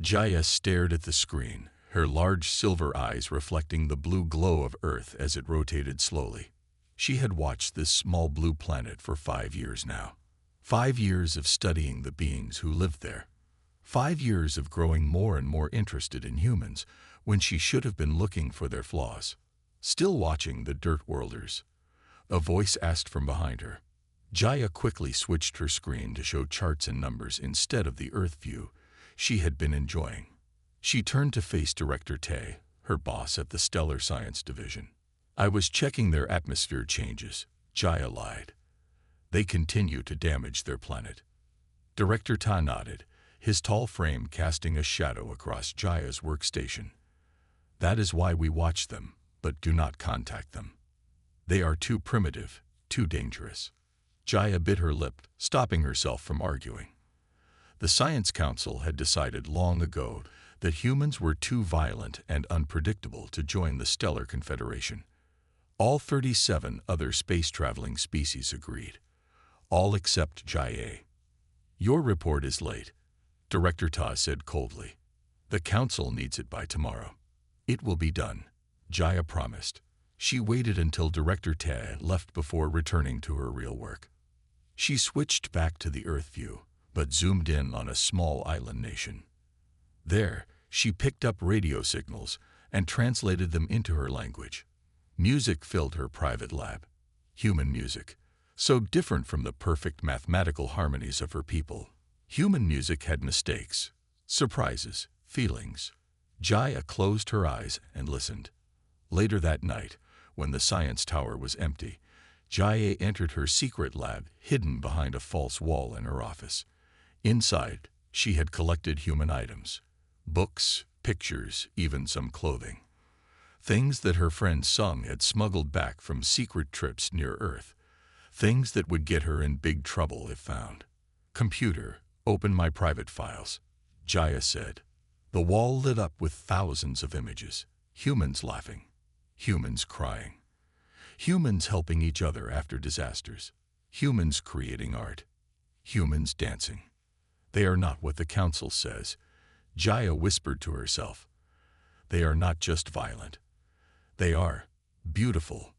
Jaya stared at the screen, her large silver eyes reflecting the blue glow of Earth as it rotated slowly. She had watched this small blue planet for 5 years now. 5 years of studying the beings who lived there. 5 years of growing more and more interested in humans when she should have been looking for their flaws. Still watching the Dirt Worlders, a voice asked from behind her. Jaya quickly switched her screen to show charts and numbers instead of the Earth view she had been enjoying. She turned to face Director Tay, her boss at the Stellar Science Division. "I was checking their atmosphere changes," Jaya lied. "They continue to damage their planet." Director Ta nodded, his tall frame casting a shadow across Jaya's workstation. "That is why we watch them, but do not contact them. They are too primitive, too dangerous." Jaya bit her lip, stopping herself from arguing. The Science Council had decided long ago that humans were too violent and unpredictable to join the Stellar Confederation. All 37 other space-traveling species agreed. All except Jaya. "Your report is late," Director Ta said coldly. "The Council needs it by tomorrow." "It will be done," Jaya promised. She waited until Director Ta left before returning to her real work. She switched back to the Earth view, but zoomed in on a small island nation. There, she picked up radio signals and translated them into her language. Music filled her private lab. Human music, so different from the perfect mathematical harmonies of her people. Human music had mistakes, surprises, feelings. Jaya closed her eyes and listened. Later that night, when the science tower was empty, Jaya entered her secret lab hidden behind a false wall in her office. Inside, she had collected human items, books, pictures, even some clothing. Things that her friend Sung had smuggled back from secret trips near Earth. Things that would get her in big trouble if found. "Computer, open my private files," Jaya said. The wall lit up with thousands of images. Humans laughing. Humans crying. Humans helping each other after disasters. Humans creating art. Humans dancing. "They are not what the Council says," Jaya whispered to herself. "They are not just violent. They are beautiful."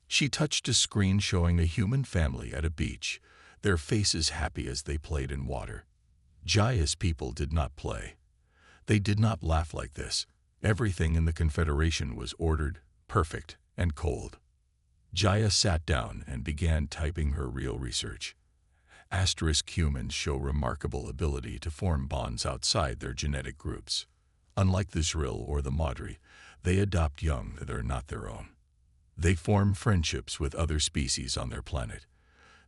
She touched a screen showing a human family at a beach, their faces happy as they played in water. Jaya's people did not play. They did not laugh like this. Everything in the Confederation was ordered, perfect, and cold. Jaya sat down and began typing her real research. Asterisk humans show remarkable ability to form bonds outside their genetic groups. Unlike the Zril or the Madri, they adopt young that are not their own. They form friendships with other species on their planet.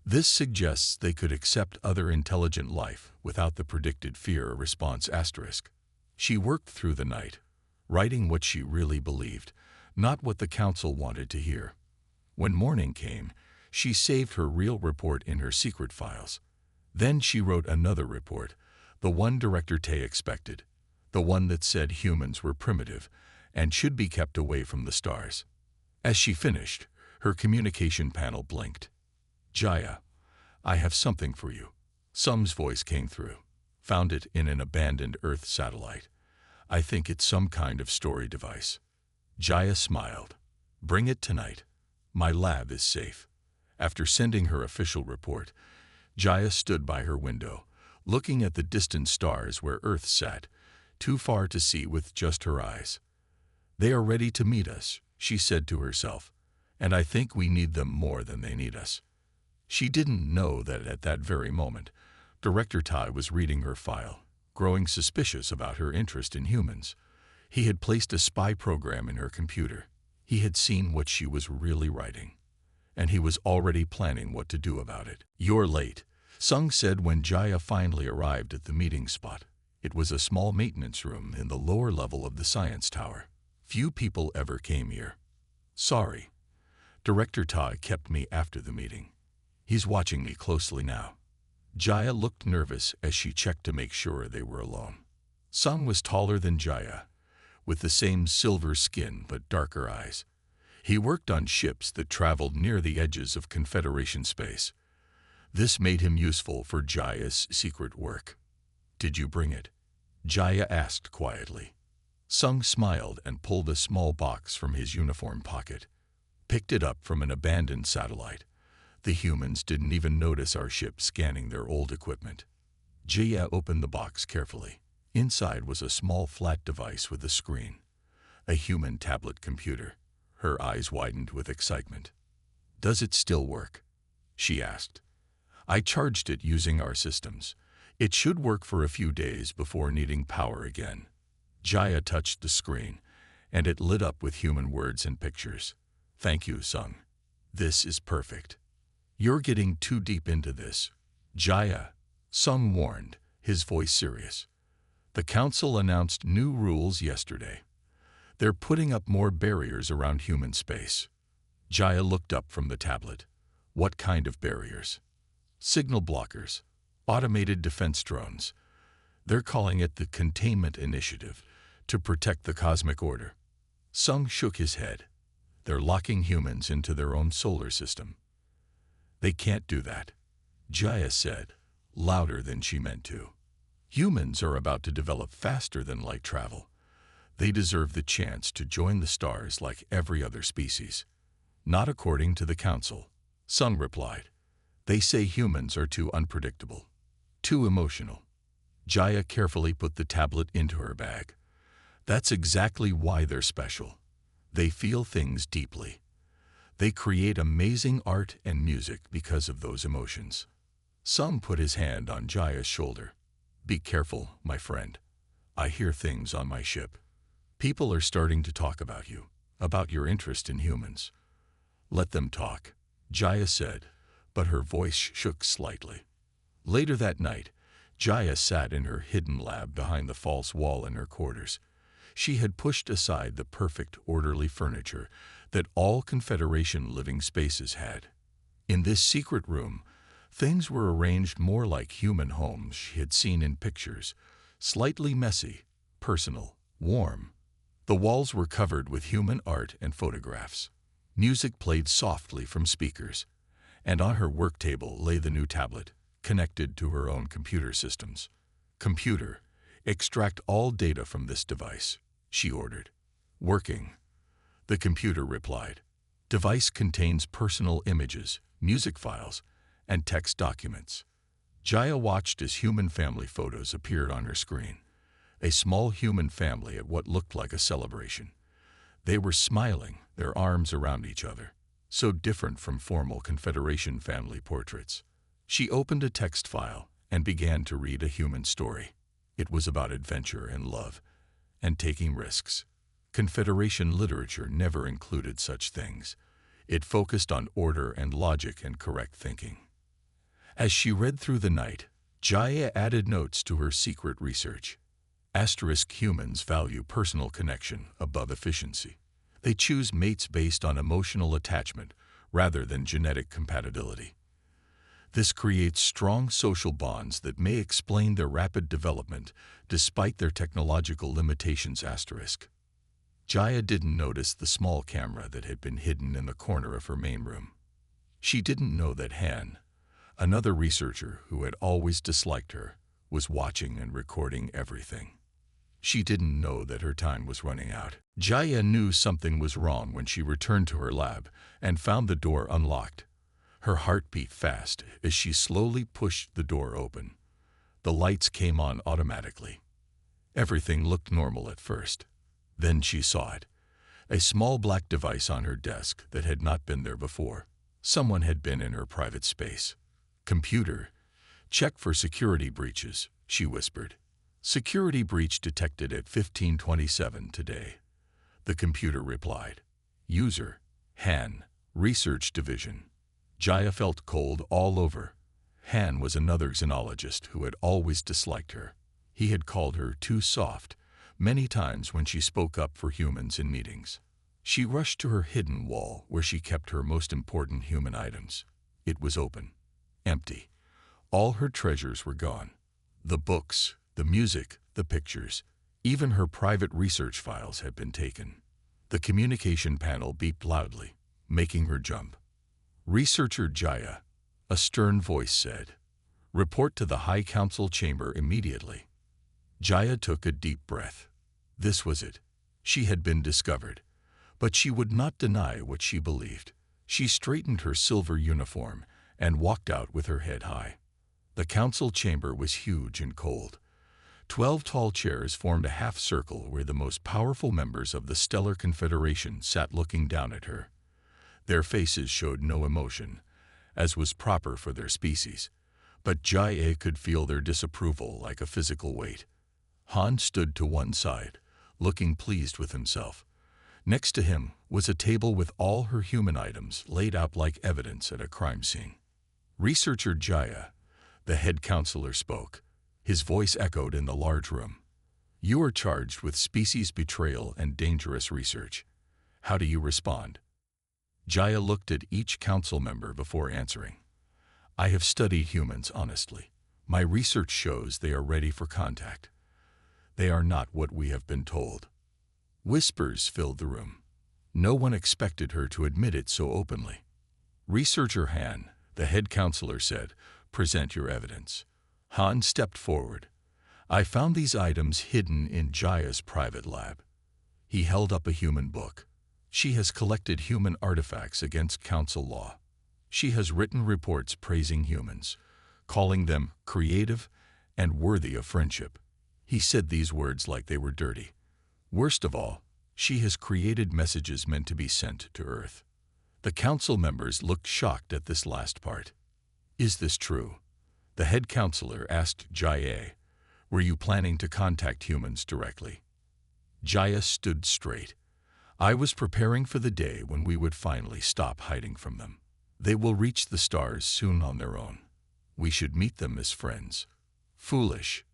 This suggests they could accept other intelligent life without the predicted fear or response asterisk. She worked through the night, writing what she really believed, not what the Council wanted to hear. When morning came, she saved her real report in her secret files. Then she wrote another report, the one Director Tay expected, the one that said humans were primitive and should be kept away from the stars. As she finished, her communication panel blinked. "Jaya, I have something for you." Sung's voice came through. "Found it in an abandoned Earth satellite. I think it's some kind of story device." Jaya smiled. "Bring it tonight. My lab is safe." After sending her official report, Jaya stood by her window, looking at the distant stars where Earth sat, too far to see with just her eyes. "They are ready to meet us," she said to herself, "and I think we need them more than they need us." She didn't know that at that very moment, Director Tai was reading her file, growing suspicious about her interest in humans. He had placed a spy program in her computer. He had seen what she was really writing, and he was already planning what to do about it. "You're late," Sung said when Jaya finally arrived at the meeting spot. It was a small maintenance room in the lower level of the science tower. Few people ever came here. "Sorry. Director Tai kept me after the meeting. He's watching me closely now." Jaya looked nervous as she checked to make sure they were alone. Sung was taller than Jaya, with the same silver skin but darker eyes. He worked on ships that traveled near the edges of Confederation space. This made him useful for Jaya's secret work. "Did you bring it?" Jaya asked quietly. Sung smiled and pulled a small box from his uniform pocket. Picked it up from an abandoned satellite. The humans didn't even notice our ship scanning their old equipment. Jaya opened the box carefully. Inside was a small flat device with a screen. A human tablet computer. Her eyes widened with excitement. "Does it still work?" she asked. "I charged it using our systems. It should work for a few days before needing power again." Jaya touched the screen, and it lit up with human words and pictures. "Thank you, Sung. This is perfect." "You're getting too deep into this, Jaya," Sung warned, his voice serious. "The council announced new rules yesterday. They're putting up more barriers around human space." Jaya looked up from the tablet. "What kind of barriers?" "Signal blockers, automated defense drones. They're calling it the Containment Initiative, to protect the cosmic order." Sung shook his head. "They're locking humans into their own solar system." "They can't do that," Jaya said, louder than she meant to. "Humans are about to develop faster than light travel. They deserve the chance to join the stars like every other species." "Not according to the council," Sung replied. "They say humans are too unpredictable, too emotional." Jaya carefully put the tablet into her bag. "That's exactly why they're special. They feel things deeply. They create amazing art and music because of those emotions." Sung put his hand on Jaya's shoulder. "Be careful, my friend. I hear things on my ship. People are starting to talk about you, about your interest in humans." "Let them talk," Jaya said, but her voice shook slightly. Later that night, Jaya sat in her hidden lab behind the false wall in her quarters. She had pushed aside the perfect, orderly furniture that all Confederation living spaces had. In this secret room, things were arranged more like human homes she had seen in pictures, slightly messy, personal, warm. The walls were covered with human art and photographs. Music played softly from speakers, and on her work table lay the new tablet, connected to her own computer systems. "Computer, extract all data from this device," she ordered. "Working," the computer replied. "Device contains personal images, music files, and text documents." Jaya watched as human family photos appeared on her screen. A small human family at what looked like a celebration. They were smiling, their arms around each other, so different from formal Confederation family portraits. She opened a text file and began to read a human story. It was about adventure and love, and taking risks. Confederation literature never included such things. It focused on order and logic and correct thinking. As she read through the night, Jaya added notes to her secret research. Humans value personal connection above efficiency. They choose mates based on emotional attachment rather than genetic compatibility. This creates strong social bonds that may explain their rapid development despite their technological limitations. Jaya didn't notice the small camera that had been hidden in the corner of her main room. She didn't know that Han, another researcher who had always disliked her, was watching and recording everything. She didn't know that her time was running out. Jaya knew something was wrong when she returned to her lab and found the door unlocked. Her heart beat fast as she slowly pushed the door open. The lights came on automatically. Everything looked normal at first. Then she saw it. A small black device on her desk that had not been there before. Someone had been in her private space. "Computer, check for security breaches," she whispered. "Security breach detected at 15:27 today," the computer replied. "User, Han, Research Division." Jaya felt cold all over. Han was another xenologist who had always disliked her. He had called her too soft many times when she spoke up for humans in meetings. She rushed to her hidden wall where she kept her most important human items. It was open. Empty. All her treasures were gone. The books, the music, the pictures, even her private research files had been taken. The communication panel beeped loudly, making her jump. "Researcher Jaya," a stern voice said. "Report to the High Council chamber immediately." Jaya took a deep breath. This was it. She had been discovered. But she would not deny what she believed. She straightened her silver uniform and walked out with her head high. The council chamber was huge and cold. 12 tall chairs formed a half-circle where the most powerful members of the Stellar Confederation sat looking down at her. Their faces showed no emotion, as was proper for their species, but Jaya could feel their disapproval like a physical weight. Han stood to one side, looking pleased with himself. Next to him was a table with all her human items laid out like evidence at a crime scene. Researcher Jaya, the head counselor, spoke. His voice echoed in the large room. You are charged with species betrayal and dangerous research. How do you respond? Jaya looked at each council member before answering. I have studied humans honestly. My research shows they are ready for contact. They are not what we have been told. Whispers filled the room. No one expected her to admit it so openly. Researcher Han, the head counselor, said, Present your evidence. Han stepped forward. I found these items hidden in Jaya's private lab. He held up a human book. She has collected human artifacts against council law. She has written reports praising humans, calling them creative and worthy of friendship. He said these words like they were dirty. Worst of all, she has created messages meant to be sent to Earth. The council members looked shocked at this last part. Is this true? The head counselor asked Jaya. Were you planning to contact humans directly? Jaya stood straight. I was preparing for the day when we would finally stop hiding from them. They will reach the stars soon on their own. We should meet them as friends. Foolish.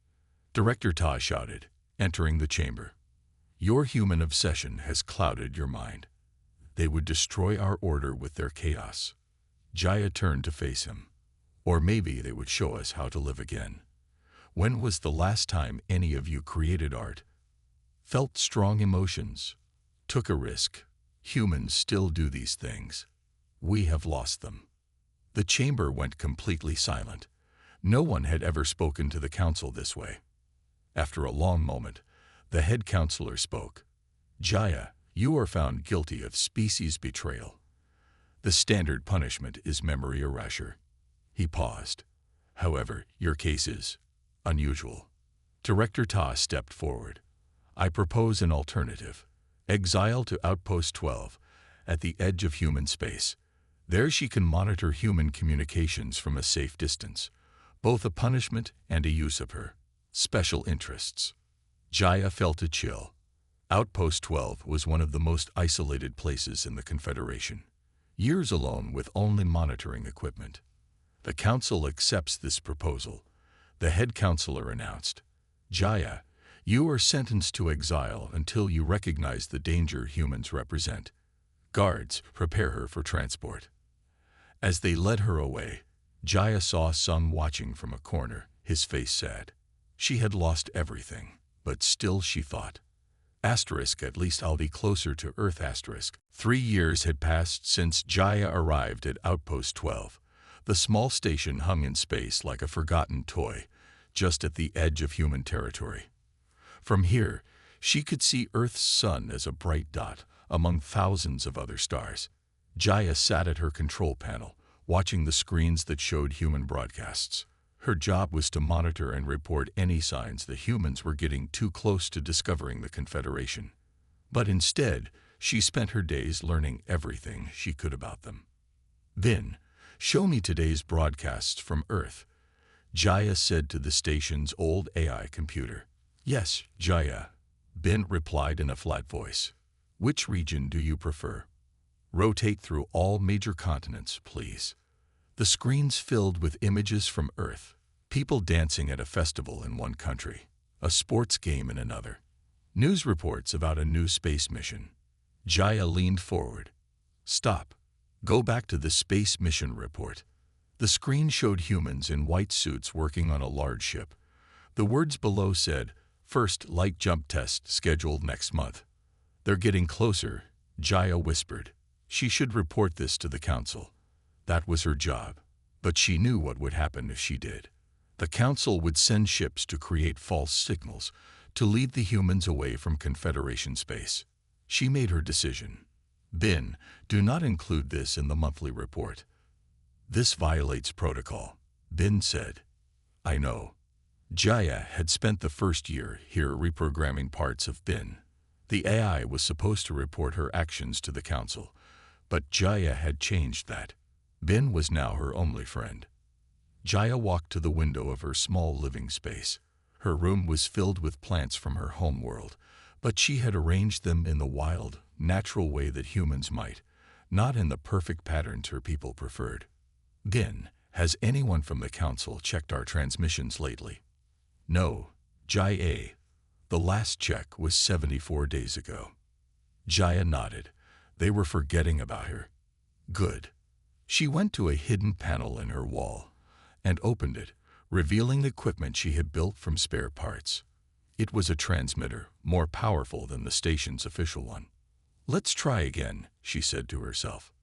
Director Ta shouted, entering the chamber. Your human obsession has clouded your mind. They would destroy our order with their chaos. Jaya turned to face him. Or maybe they would show us how to live again. When was the last time any of you created art? Felt strong emotions? Took a risk? Humans still do these things. We have lost them. The chamber went completely silent. No one had ever spoken to the council this way. After a long moment, the head counselor spoke. Jaya, you are found guilty of species betrayal. The standard punishment is memory erasure. He paused. However, your case is unusual. Director Ta stepped forward. I propose an alternative. Exile to Outpost 12, at the edge of human space. There she can monitor human communications from a safe distance, both a punishment and a use of her special interests. Jaya felt a chill. Outpost 12 was one of the most isolated places in the Confederation. Years alone with only monitoring equipment. The council accepts this proposal, the head counselor announced. Jaya, you are sentenced to exile until you recognize the danger humans represent. Guards, prepare her for transport. As they led her away, Jaya saw Sung watching from a corner, his face sad. She had lost everything, but still she thought. Asterisk, at least I'll be closer to Earth asterisk. 3 years had passed since Jaya arrived at Outpost 12. The small station hung in space like a forgotten toy, just at the edge of human territory. From here, she could see Earth's sun as a bright dot among thousands of other stars. Jaya sat at her control panel, watching the screens that showed human broadcasts. Her job was to monitor and report any signs that humans were getting too close to discovering the Confederation. But instead, she spent her days learning everything she could about them. Vin, show me today's broadcasts from Earth, Jaya said to the station's old AI computer. Yes, Jaya, Bin replied in a flat voice. Which region do you prefer? Rotate through all major continents, please. The screens filled with images from Earth, people dancing at a festival in one country, a sports game in another, news reports about a new space mission. Jaya leaned forward. Stop. Go back to the space mission report. The screen showed humans in white suits working on a large ship. The words below said, First light jump test scheduled next month. They're getting closer, Jaya whispered. She should report this to the council. That was her job. But she knew what would happen if she did. The Council would send ships to create false signals to lead the humans away from Confederation space. She made her decision. Bin, do not include this in the monthly report. This violates protocol, Bin said. I know. Jaya had spent the first year here reprogramming parts of Bin. The AI was supposed to report her actions to the Council, but Jaya had changed that. Bin was now her only friend. Jaya walked to the window of her small living space. Her room was filled with plants from her home world, but she had arranged them in the wild, natural way that humans might, not in the perfect patterns her people preferred. Bin, has anyone from the Council checked our transmissions lately? No, Jaya. The last check was 74 days ago. Jaya nodded. They were forgetting about her. Good. She went to a hidden panel in her wall and opened it, revealing the equipment she had built from spare parts. It was a transmitter, more powerful than the station's official one. Let's try again, she said to herself.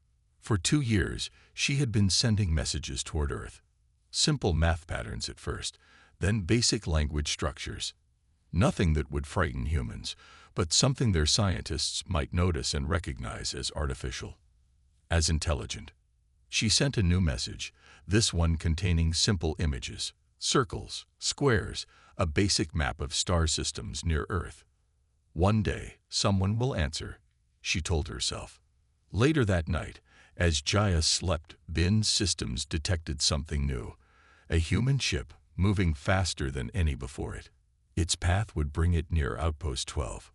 For 2 years, she had been sending messages toward Earth. Simple math patterns at first, then basic language structures. Nothing that would frighten humans, but something their scientists might notice and recognize as artificial, as intelligent. She sent a new message, this one containing simple images, circles, squares, a basic map of star systems near Earth. One day, someone will answer, she told herself. Later that night, as Jaya slept, Bin's systems detected something new, a human ship moving faster than any before it. Its path would bring it near Outpost 12.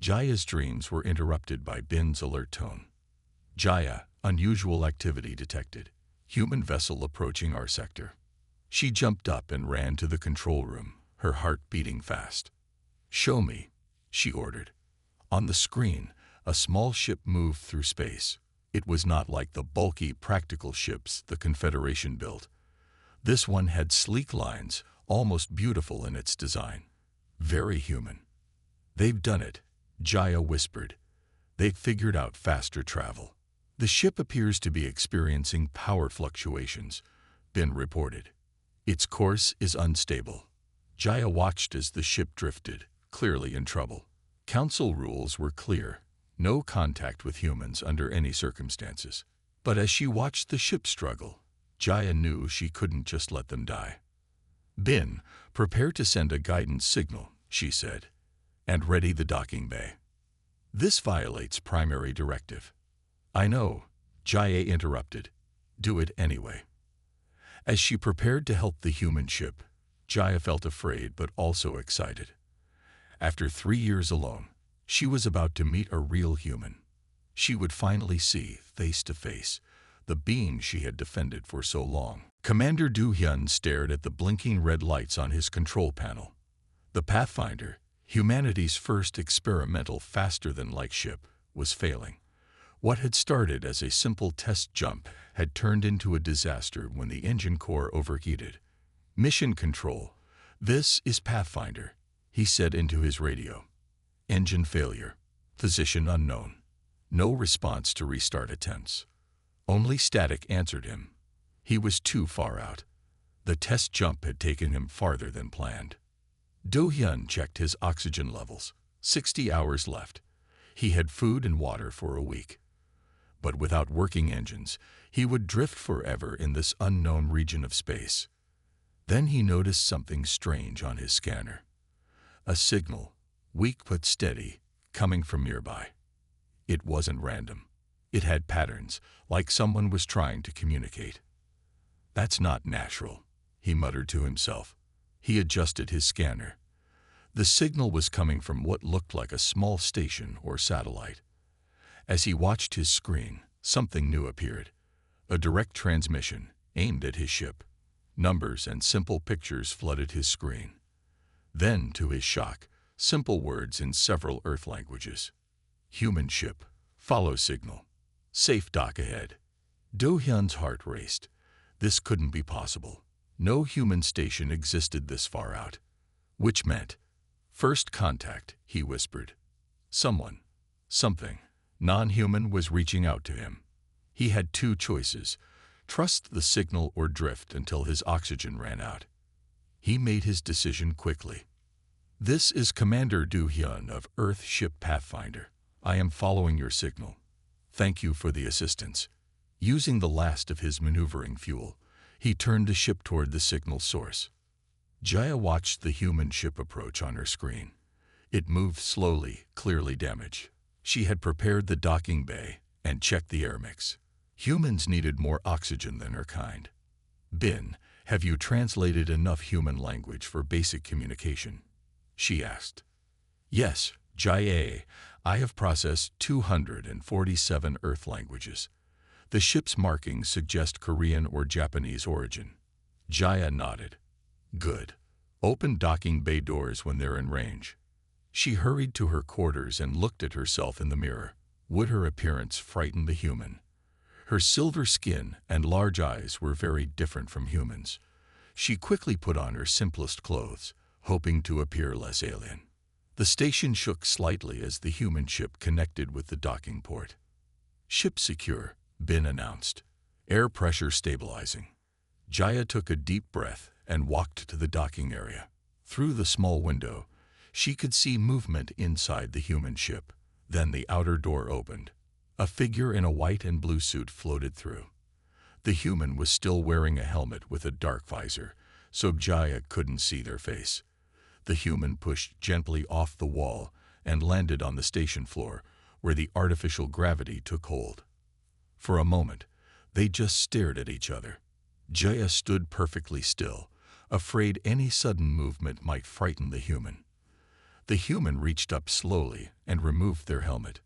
Jaya's dreams were interrupted by Bin's alert tone. Jaya, unusual activity detected. Human vessel approaching our sector. She jumped up and ran to the control room, her heart beating fast. Show me, she ordered. On the screen, a small ship moved through space. It was not like the bulky, practical ships the Confederation built. This one had sleek lines, almost beautiful in its design. Very human. They've done it, Jaya whispered. They've figured out faster travel. The ship appears to be experiencing power fluctuations, Bin reported. Its course is unstable. Jaya watched as the ship drifted, clearly in trouble. Council rules were clear. No contact with humans under any circumstances. But as she watched the ship struggle, Jaya knew she couldn't just let them die. Bin, prepare to send a guidance signal, she said, and ready the docking bay. This violates primary directive. I know, Jaya interrupted. Do it anyway. As she prepared to help the human ship, Jaya felt afraid but also excited. After 3 years alone, she was about to meet a real human. She would finally see, face to face, the being she had defended for so long. Commander Do-hyun stared at the blinking red lights on his control panel. The Pathfinder, humanity's first experimental faster-than-light ship, was failing. What had started as a simple test jump had turned into a disaster when the engine core overheated. Mission Control, this is Pathfinder, he said into his radio. Engine failure. Position unknown. No response to restart attempts. Only static answered him. He was too far out. The test jump had taken him farther than planned. Do-hyun checked his oxygen levels. 60 hours left. He had food and water for a week. But without working engines, he would drift forever in this unknown region of space. Then he noticed something strange on his scanner. A signal, weak but steady, coming from nearby. It wasn't random. It had patterns, like someone was trying to communicate. That's not natural, he muttered to himself. He adjusted his scanner. The signal was coming from what looked like a small station or satellite. As he watched his screen, something new appeared. A direct transmission, aimed at his ship. Numbers and simple pictures flooded his screen. Then, to his shock, simple words in several Earth languages. Human ship, follow signal. Safe dock ahead. Do-hyun's heart raced. This couldn't be possible. No human station existed this far out. Which meant, first contact, he whispered. Someone, something, non-human was reaching out to him. He had 2 choices, trust the signal or drift until his oxygen ran out. He made his decision quickly. "This is Commander Du-hyun of Earth Ship Pathfinder. I am following your signal. Thank you for the assistance." Using the last of his maneuvering fuel, he turned the ship toward the signal source. Jaya watched the human ship approach on her screen. It moved slowly, clearly damaged. She had prepared the docking bay and checked the air mix. Humans needed more oxygen than her kind. "Bin, have you translated enough human language for basic communication?" she asked. "Yes, Jaya. I have processed 247 Earth languages. The ship's markings suggest Korean or Japanese origin." Jaya nodded. "Good. Open docking bay doors when they're in range." She hurried to her quarters and looked at herself in the mirror. Would her appearance frighten the human? Her silver skin and large eyes were very different from humans. She quickly put on her simplest clothes, hoping to appear less alien. The station shook slightly as the human ship connected with the docking port. "Ship secure," Bin announced. "Air pressure stabilizing." Jaya took a deep breath and walked to the docking area. Through the small window, she could see movement inside the human ship. Then the outer door opened. A figure in a white and blue suit floated through. The human was still wearing a helmet with a dark visor, so Jaya couldn't see their face. The human pushed gently off the wall and landed on the station floor, where the artificial gravity took hold. For a moment, they just stared at each other. Jaya stood perfectly still, afraid any sudden movement might frighten the human. The human reached up slowly and removed their helmet.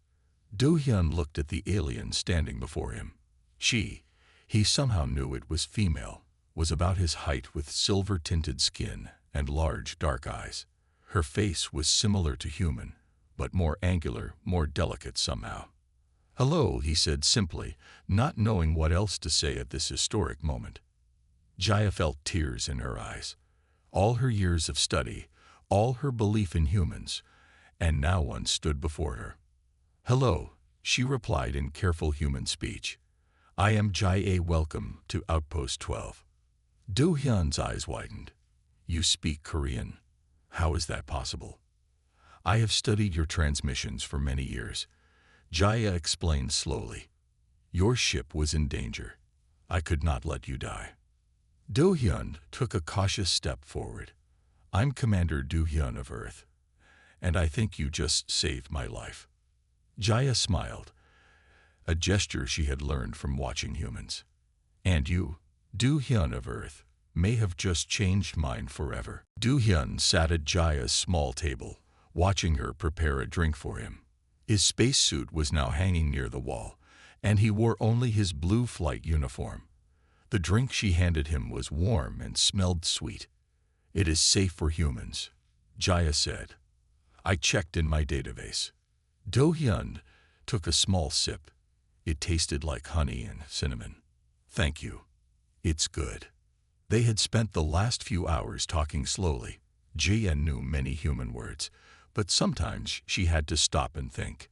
Do-hyun looked at the alien standing before him. He somehow knew it was female, was about his height with silver-tinted skin and large dark eyes. Her face was similar to human, but more angular, more delicate somehow. "Hello," he said simply, not knowing what else to say at this historic moment. Jaya felt tears in her eyes. All her years of study, all her belief in humans, and now one stood before her. "Hello," she replied in careful human speech. "I am Jaya. Welcome to Outpost 12. Do-hyun's eyes widened. "You speak Korean? How is that possible?" "I have studied your transmissions for many years," Jaya explained slowly. "Your ship was in danger. I could not let you die." Do-hyun took a cautious step forward. "I'm Commander Do-hyun of Earth, and I think you just saved my life." Jaya smiled, a gesture she had learned from watching humans. "And you, Do-hyun of Earth, may have just changed mine forever." Do-hyun sat at Jaya's small table, watching her prepare a drink for him. His spacesuit was now hanging near the wall, and he wore only his blue flight uniform. The drink she handed him was warm and smelled sweet. "It is safe for humans," Jaya said. "I checked in my database." Do-hyun took a small sip. It tasted like honey and cinnamon. "Thank you. It's good." They had spent the last few hours talking slowly. Jaya knew many human words, but sometimes she had to stop and think.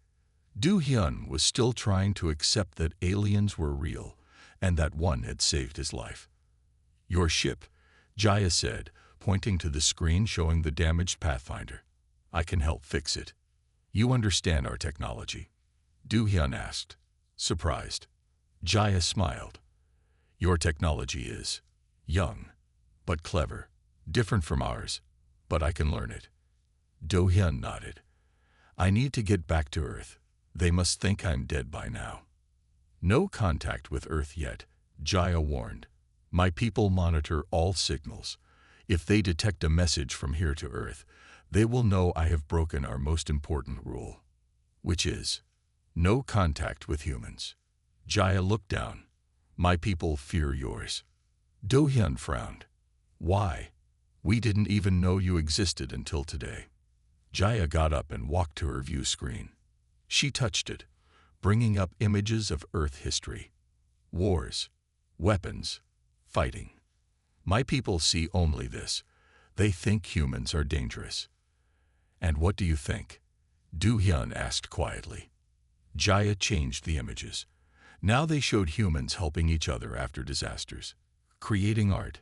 Do-hyun was still trying to accept that aliens were real and that one had saved his life. "Your ship," Jaya said, pointing to the screen showing the damaged Pathfinder. "I can help fix it." "You understand our technology?" Do-hyun asked, surprised. Jaya smiled. "Your technology is young, but clever, different from ours, but I can learn it." Do-hyun nodded. "I need to get back to Earth. They must think I'm dead by now." "No contact with Earth yet," Jaya warned. "My people monitor all signals. If they detect a message from here to Earth, they will know I have broken our most important rule, which is no contact with humans." Jaya looked down. "My people fear yours." Do-hyun frowned. "Why? We didn't even know you existed until today." Jaya got up and walked to her view screen. She touched it, bringing up images of Earth history. Wars, weapons, fighting. "My people see only this. They think humans are dangerous." "And what do you think?" Do-hyun asked quietly. Jaya changed the images. Now they showed humans helping each other after disasters, creating art,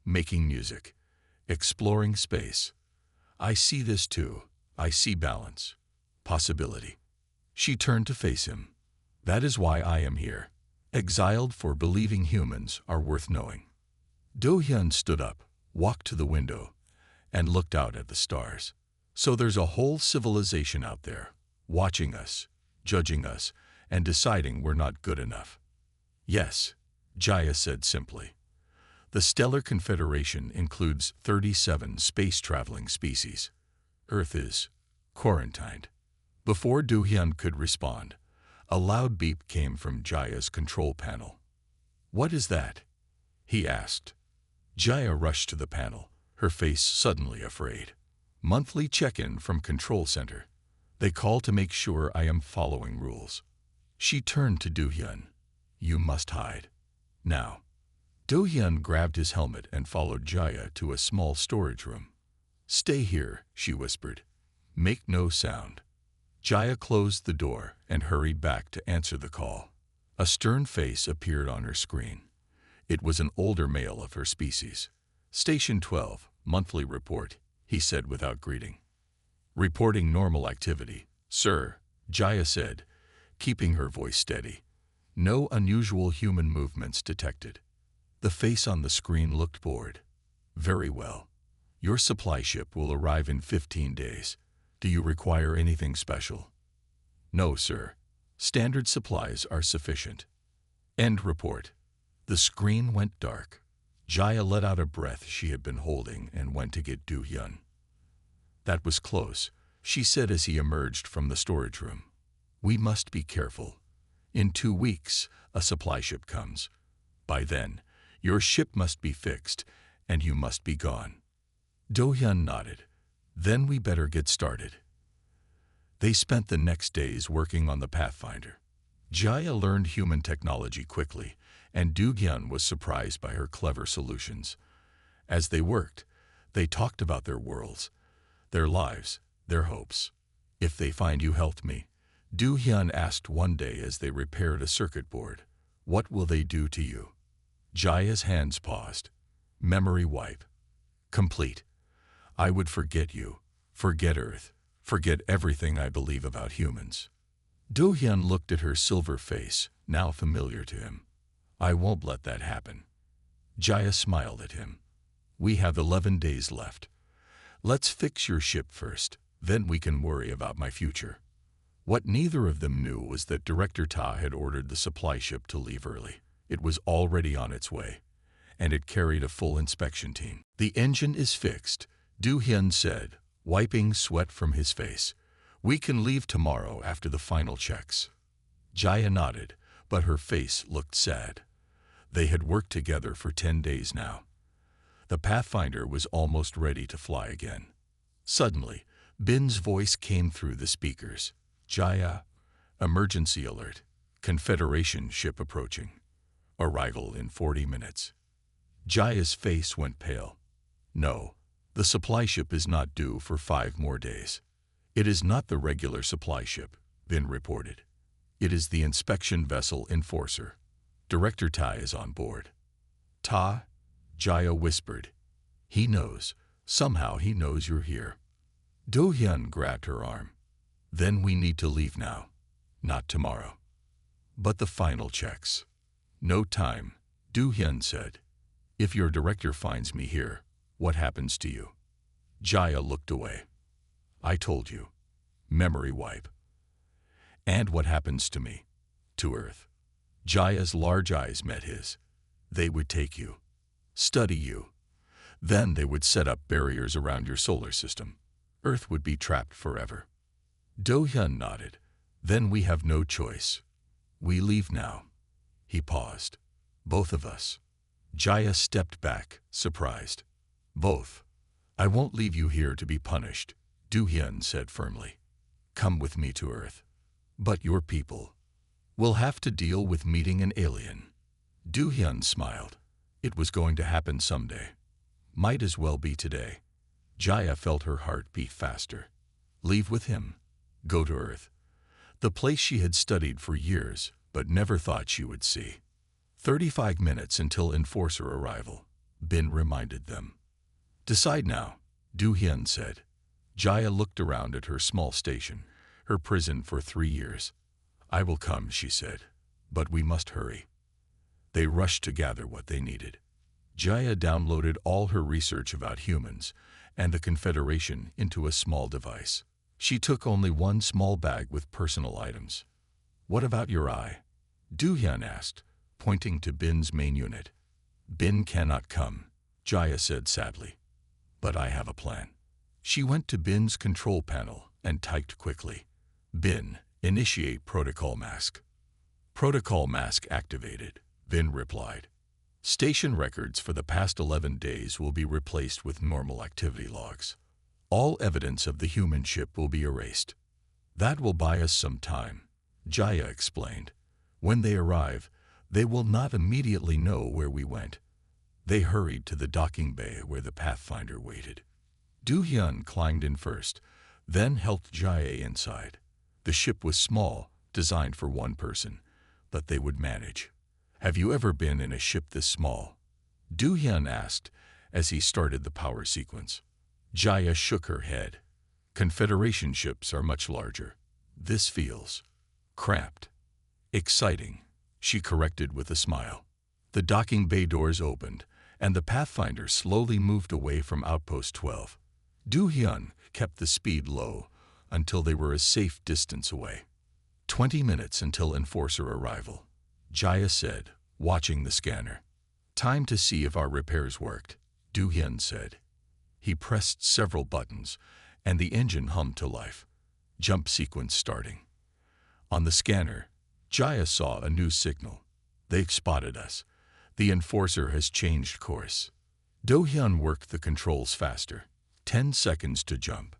making music, exploring space. I see this too. I see balance, possibility. She turned to face him. That is why I am here, exiled for believing humans are worth knowing. Do-hyun stood up, walked to the window, and looked out at the stars. So there's a whole civilization out there, watching us, judging us, and deciding we're not good enough. Yes, Jaya said simply. The Stellar Confederation includes 37 space-traveling species. Earth is quarantined. Before Do-hyun could respond, a loud beep came from Jaya's control panel. What is that? He asked. Jaya rushed to the panel, her face suddenly afraid. Monthly check-in from Control Center. They call to make sure I am following rules. She turned to Do-hyun. You must hide. Now. Do-hyun grabbed his helmet and followed Jaya to a small storage room. Stay here, she whispered. Make no sound. Jaya closed the door and hurried back to answer the call. A stern face appeared on her screen. It was an older male of her species. Station 12, monthly report, he said without greeting. Reporting normal activity, sir, Jaya said, keeping her voice steady. No unusual human movements detected. The face on the screen looked bored. Very well. Your supply ship will arrive in 15 days. Do you require anything special? No, sir. Standard supplies are sufficient. End report. The screen went dark. Jaya let out a breath she had been holding and went to get Do-hyun. That was close, she said as he emerged from the storage room. We must be careful. In 2 weeks, a supply ship comes. By then, your ship must be fixed, and you must be gone. Do-hyun nodded. Then we better get started. They spent the next days working on the Pathfinder. Jaya learned human technology quickly, and Do-hyun was surprised by her clever solutions. As they worked, they talked about their worlds, their lives, their hopes. If they find you helped me, Do-hyun asked one day as they repaired a circuit board. What will they do to you? Jaya's hands paused. Memory wipe. Complete. I would forget you, forget Earth, forget everything I believe about humans. Do-hyun looked at her silver face, now familiar to him. I won't let that happen. Jaya smiled at him. We have 11 days left. Let's fix your ship first, then we can worry about my future. What neither of them knew was that Director Ta had ordered the supply ship to leave early. It was already on its way, and it carried a full inspection team. The engine is fixed, Do-hyun said, wiping sweat from his face. We can leave tomorrow after the final checks. Jaya nodded, but her face looked sad. They had worked together for 10 days now. The Pathfinder was almost ready to fly again. Suddenly, Bin's voice came through the speakers. Jaya, emergency alert. Confederation ship approaching. Arrival in 40 minutes. Jaya's face went pale. No, the supply ship is not due for 5 more days. It is not the regular supply ship, Bin reported. It is the inspection vessel Enforcer. Director Ta is on board. Ta? Jaya whispered. He knows. Somehow he knows you're here. Do-hyun grabbed her arm. Then we need to leave now. Not tomorrow. But the final checks. No time, Do-hyun said. If your director finds me here, what happens to you? Jaya looked away. I told you. Memory wipe. And what happens to me? To Earth. Jaya's large eyes met his. They would take you. Study you. Then they would set up barriers around your solar system. Earth would be trapped forever. Do-hyun nodded. Then we have no choice. We leave now. He paused. Both of us. Jaya stepped back, surprised. Both. I won't leave you here to be punished, Do-hyun said firmly. Come with me to Earth. But your people will have to deal with meeting an alien. Do-hyun smiled. It was going to happen someday. Might as well be today. Jaya felt her heart beat faster. Leave with him. Go to Earth. The place she had studied for years, but never thought she would see. 35 minutes until Enforcer arrival, Bin reminded them. Decide now, Du Hyun said. Jaya looked around at her small station, her prison for 3 years. I will come, she said, but we must hurry. They rushed to gather what they needed. Jaya downloaded all her research about humans and the Confederation into a small device. She took only one small bag with personal items. What about your eye? Du Hyun asked, pointing to Bin's main unit. Bin cannot come, Jaya said sadly. But I have a plan. She went to Bin's control panel and typed quickly. Bin, initiate protocol mask. Protocol mask activated, Bin replied. Station records for the past 11 days will be replaced with normal activity logs. All evidence of the human ship will be erased. That will buy us some time, Jaya explained. When they arrive, they will not immediately know where we went. They hurried to the docking bay where the Pathfinder waited. Du Hyun climbed in first, then helped Jaya inside. The ship was small, designed for one person, but they would manage. Have you ever been in a ship this small? Du Hyun asked as he started the power sequence. Jaya shook her head. Confederation ships are much larger. This feels cramped. Exciting, she corrected with a smile. The docking bay doors opened, and the Pathfinder slowly moved away from Outpost 12. Du Hyun kept the speed low until they were a safe distance away. 20 minutes until Enforcer arrival, Jaya said, watching the scanner. Time to see if our repairs worked, Du Hyun said. He pressed several buttons, and the engine hummed to life. Jump sequence starting. On the scanner, Jaya saw a new signal. They've spotted us. The Enforcer has changed course. Du Hyun worked the controls faster. 10 seconds to jump.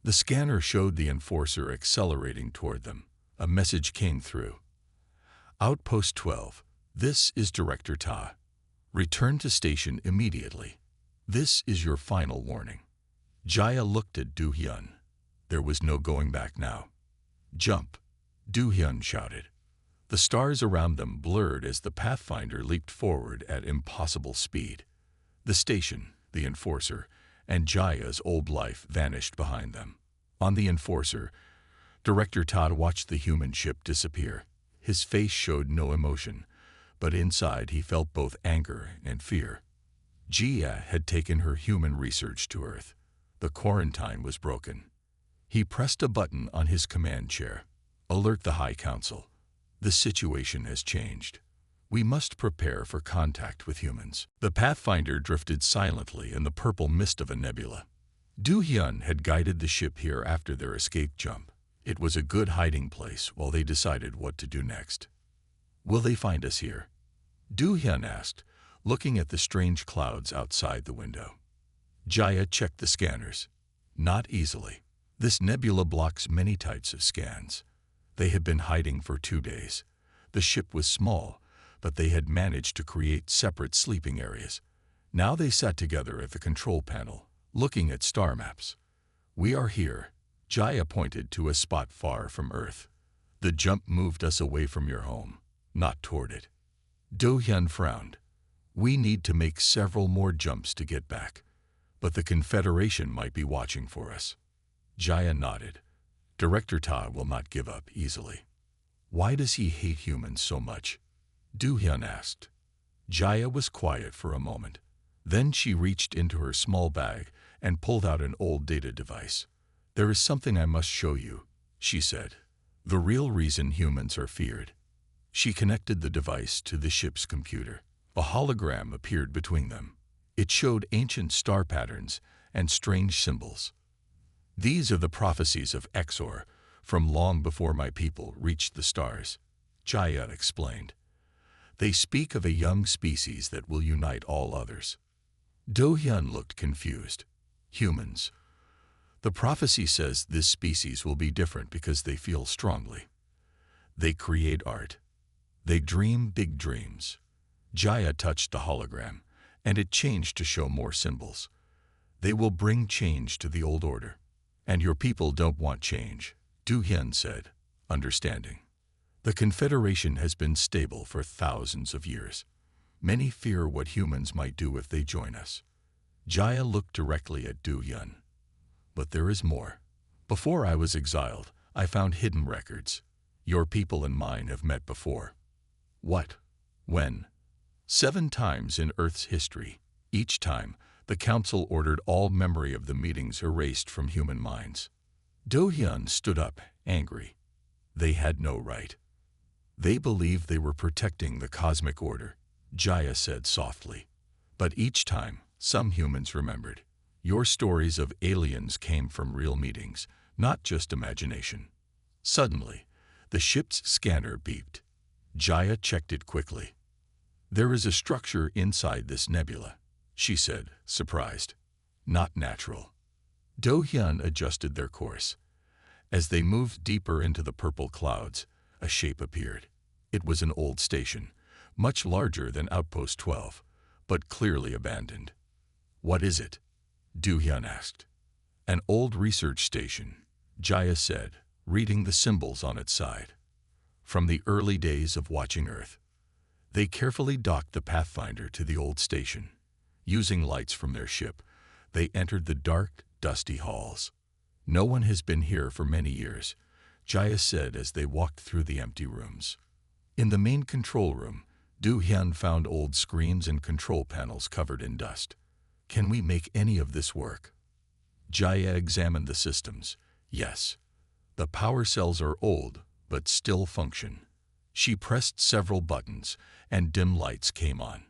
The scanner showed the Enforcer accelerating toward them. A message came through. Outpost 12. This is Director Ta. Return to station immediately. This is your final warning. Jaya looked at Du Hyun. There was no going back now. Jump, Du Hyun shouted. The stars around them blurred as the Pathfinder leaped forward at impossible speed. The station, the Enforcer, and Jaya's old life vanished behind them. On the Enforcer, Director Todd watched the human ship disappear. His face showed no emotion, but inside he felt both anger and fear. Jia had taken her human research to Earth. The quarantine was broken. He pressed a button on his command chair. Alert the High Council. The situation has changed. We must prepare for contact with humans. The Pathfinder drifted silently in the purple mist of a nebula. Du Hyun had guided the ship here after their escape jump. It was a good hiding place while they decided what to do next. Will they find us here? Du Hyun asked, looking at the strange clouds outside the window. Jaya checked the scanners. Not easily. This nebula blocks many types of scans. They had been hiding for 2 days. The ship was small, but they had managed to create separate sleeping areas. Now they sat together at the control panel, looking at star maps. We are here, Jaya pointed to a spot far from Earth. The jump moved us away from your home, not toward it. Du Hyun frowned. We need to make several more jumps to get back, but the Confederation might be watching for us. Jaya nodded. Director Ta will not give up easily. Why does he hate humans so much? Du Hyun asked. Jaya was quiet for a moment. Then she reached into her small bag and pulled out an old data device. There is something I must show you, she said. The real reason humans are feared. She connected the device to the ship's computer. A hologram appeared between them. It showed ancient star patterns and strange symbols. These are the prophecies of Exor from long before my people reached the stars, Jaya explained. They speak of a young species that will unite all others. Du Hyun looked confused. Humans. The prophecy says this species will be different because they feel strongly. They create art. They dream big dreams. Jaya touched the hologram, and it changed to show more symbols. They will bring change to the old order. And your people don't want change, Du Hyun said, understanding. The Confederation has been stable for thousands of years. Many fear what humans might do if they join us. Jaya looked directly at Du Yun. But there is more. Before I was exiled, I found hidden records. Your people and mine have met before. What? When? 7 times in Earth's history. Each time, the Council ordered all memory of the meetings erased from human minds. Do Hyun stood up, angry. They had no right. They believed they were protecting the cosmic order, Jaya said softly. But each time, some humans remembered. Your stories of aliens came from real meetings, not just imagination. Suddenly, the ship's scanner beeped. Jaya checked it quickly. There is a structure inside this nebula, she said, surprised. Not natural. Do Hyun adjusted their course. As they moved deeper into the purple clouds, a shape appeared. It was an old station, much larger than Outpost 12, but clearly abandoned. What is it? Do Hyun asked. An old research station, Jaya said, reading the symbols on its side. From the early days of watching Earth, they carefully docked the Pathfinder to the old station. Using lights from their ship, they entered the dark, dusty halls. No one has been here for many years, Jaya said as they walked through the empty rooms. In the main control room, Do Hyun found old screens and control panels covered in dust. Can we make any of this work? Jaya examined the systems. Yes. The power cells are old, but still function. She pressed several buttons, and dim lights came on.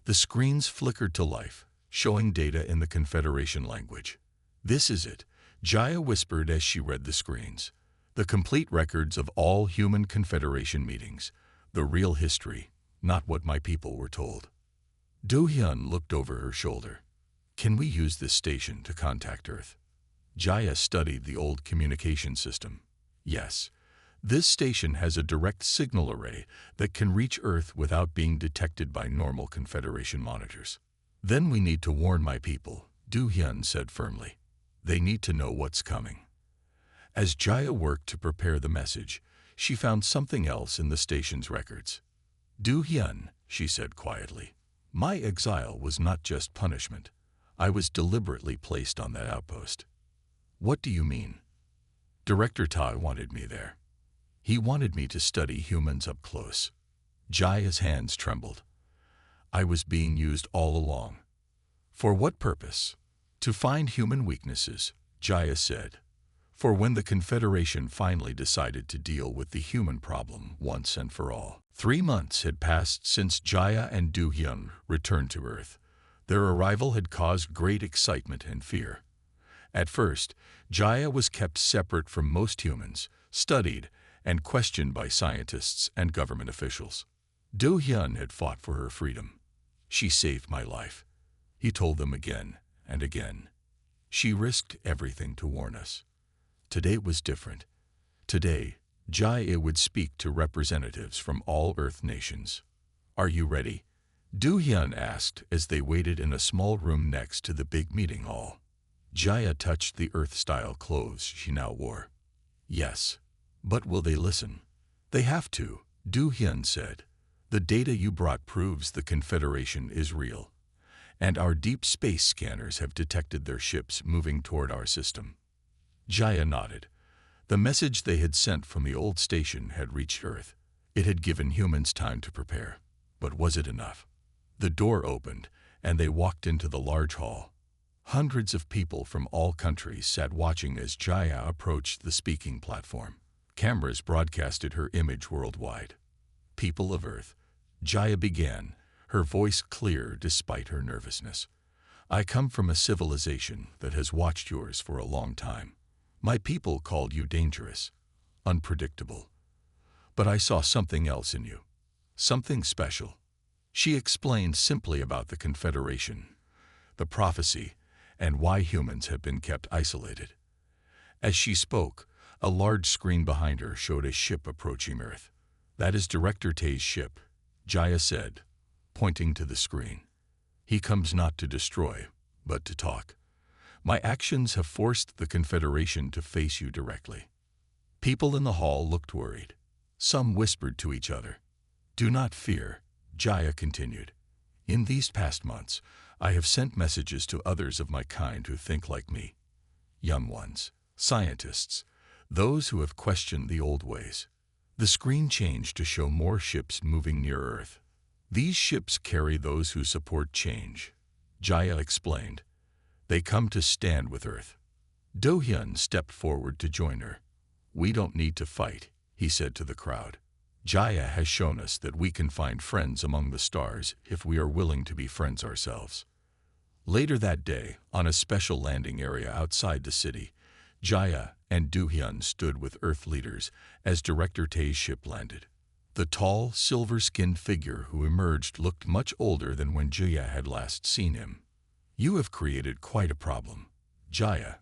The screens flickered to life, showing data in the Confederation language. This is it, Jaya whispered as she read the screens. The complete records of all human Confederation meetings. The real history, not what my people were told. Do Hyun looked over her shoulder. Can we use this station to contact Earth? Jaya studied the old communication system. Yes. This station has a direct signal array that can reach Earth without being detected by normal Confederation monitors. Then we need to warn my people, Do Hyun said firmly. They need to know what's coming. As Jaya worked to prepare the message, she found something else in the station's records. Do Hyun, she said quietly, my exile was not just punishment. I was deliberately placed on that outpost. What do you mean? Director Tai wanted me there. He wanted me to study humans up close. Jaya's hands trembled. I was being used all along. For what purpose? To find human weaknesses, Jaya said. For when the Confederation finally decided to deal with the human problem once and for all. 3 months had passed since Jaya and Do Hyun returned to Earth. Their arrival had caused great excitement and fear. At first, Jaya was kept separate from most humans, studied, and questioned by scientists and government officials. Do Hyun had fought for her freedom. She saved my life. He told them again and again. She risked everything to warn us. Today was different. Today, Jaya would speak to representatives from all Earth nations. Are you ready? Do Hyun asked as they waited in a small room next to the big meeting hall. Jaya touched the Earth-style clothes she now wore. Yes. But will they listen? They have to, Do Hyun said. The data you brought proves the Confederation is real. And our deep space scanners have detected their ships moving toward our system. Jaya nodded. The message they had sent from the old station had reached Earth. It had given humans time to prepare. But was it enough? The door opened, and they walked into the large hall. Hundreds of people from all countries sat watching as Jaya approached the speaking platform. Cameras broadcasted her image worldwide. People of Earth, Jaya began, her voice clear despite her nervousness. I come from a civilization that has watched yours for a long time. My people called you dangerous, unpredictable. But I saw something else in you, something special. She explained simply about the Confederation, the prophecy, and why humans have been kept isolated. As she spoke, a large screen behind her showed a ship approaching Earth. That is Director Tai's ship, Jaya said, pointing to the screen. He comes not to destroy, but to talk. My actions have forced the Confederation to face you directly. People in the hall looked worried. Some whispered to each other. Do not fear, Jaya continued. In these past months, I have sent messages to others of my kind who think like me. Young ones, scientists, those who have questioned the old ways. The screen changed to show more ships moving near Earth. These ships carry those who support change, Jaya explained. They come to stand with Earth. Do-hyun stepped forward to join her. We don't need to fight, he said to the crowd. Jaya has shown us that we can find friends among the stars if we are willing to be friends ourselves. Later that day, on a special landing area outside the city, Jaya and Do-hyun stood with Earth leaders as Director Tae's ship landed. The tall, silver-skinned figure who emerged looked much older than when Jaya had last seen him. You have created quite a problem, Jaya,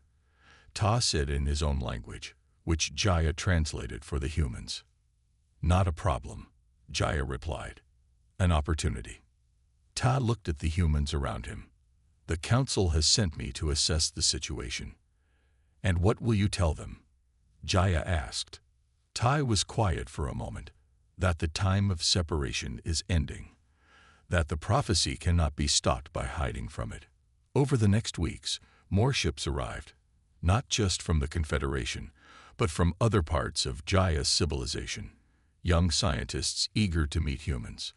Ta said in his own language, which Jaya translated for the humans. Not a problem, Jaya replied. An opportunity. Ta looked at the humans around him. The council has sent me to assess the situation. And what will you tell them? Jaya asked. Ta was quiet for a moment. That the time of separation is ending. That the prophecy cannot be stopped by hiding from it. Over the next weeks, more ships arrived, not just from the Confederation, but from other parts of Jaya's civilization. Young scientists eager to meet humans,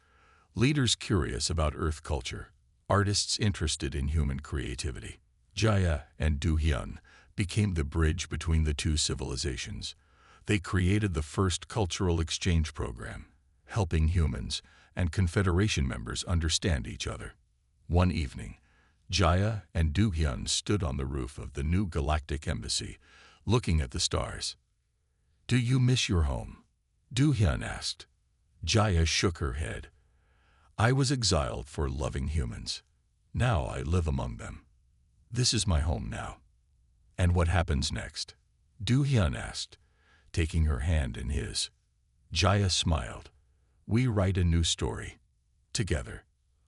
leaders curious about Earth culture, artists interested in human creativity. Jaya and Do-hyun became the bridge between the two civilizations. They created the first cultural exchange program, helping humans and Confederation members understand each other. One evening, Jaya and Do-hyun stood on the roof of the new galactic embassy, looking at the stars. Do you miss your home? Do-hyun asked. Jaya shook her head. I was exiled for loving humans. Now I live among them. This is my home now. And what happens next? Do-hyun asked, taking her hand in his. Jaya smiled. We write a new story. Together.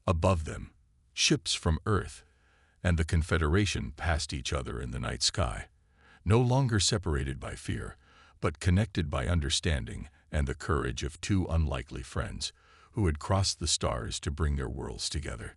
Above them, ships from Earth and the Confederation passed each other in the night sky, no longer separated by fear, but connected by understanding and the courage of two unlikely friends who had crossed the stars to bring their worlds together.